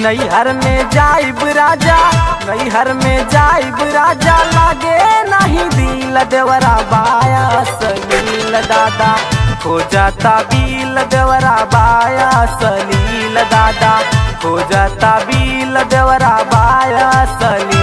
नैहर में जाइब राजा, नैहर में जाइब राजा, लागे नहीं दिल देवरा बाया सलील दादा, हो जाता बिल देवरा बाया सलील दादा, हो जाता बिल देवरा बाया सलील।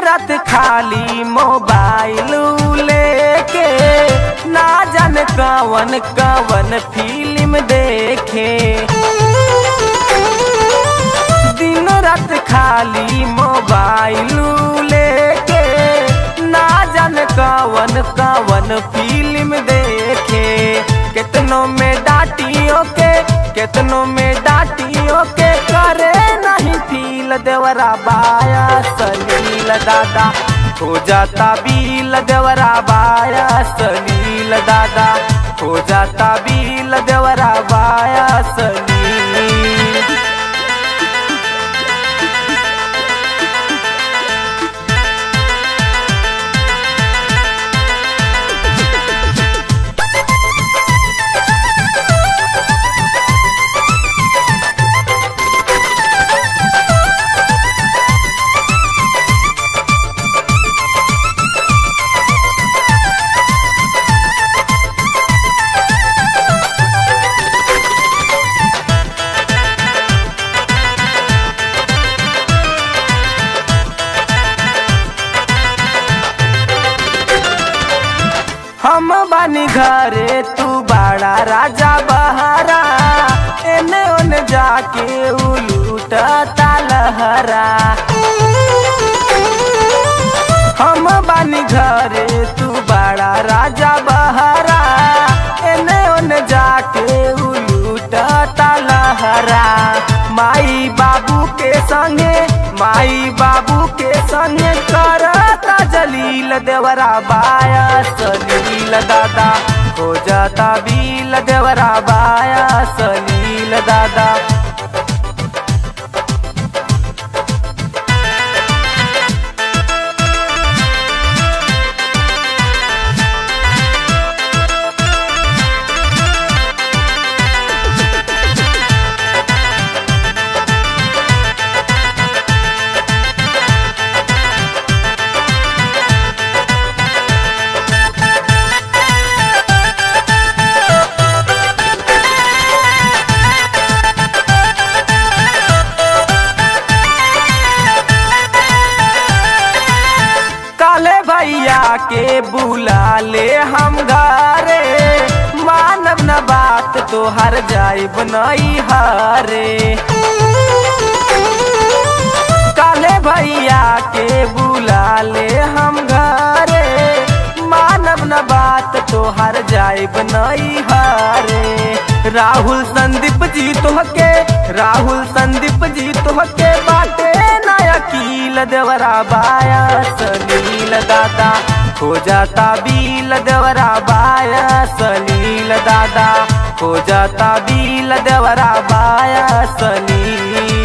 रात खाली मोबाइल लेके ना जाने कवन कवन फिल्म देखे, दिन रात खाली मोबाइल लेके ना जाने कवन कवन फिल्म देखे। कितनों में डांटियों के, कितनों में डांटियों के, करे नहीं फील देवरा बाया सलील दादा, हो जाता बिल देवरा बाया सलील दादा, हो जाता बिल देवरा बाया सलील। हम बानी घरे तू बड़ा राजा बहरा, एने ओने जाके उलूटता लहरा। हम बानी घरे तू बड़ा राजा बहरा, एने ओने जाके उलूटता लहरा। माई बाबू के संगे, माई बाबू के संगे करता जलील देवरा बाया सलील दादा, हो जाता बिल देवरा बाया सलील दादा। भैया के बुला ले हम घरे, मानव न बात तो हर जाइब नहीं हारे। काले भैया के बुला ले हम घरे, मानव न बात तो हर जाइब नहीं हारे। राहुल संदीप जी तोहके, राहुल संदीप जी तोहके बाटे नया कील देवरा बाया सलील दादा, हो जाता बिल देवरा बाया सलील दादा, हो जाता बिल देवरा बाया सलील।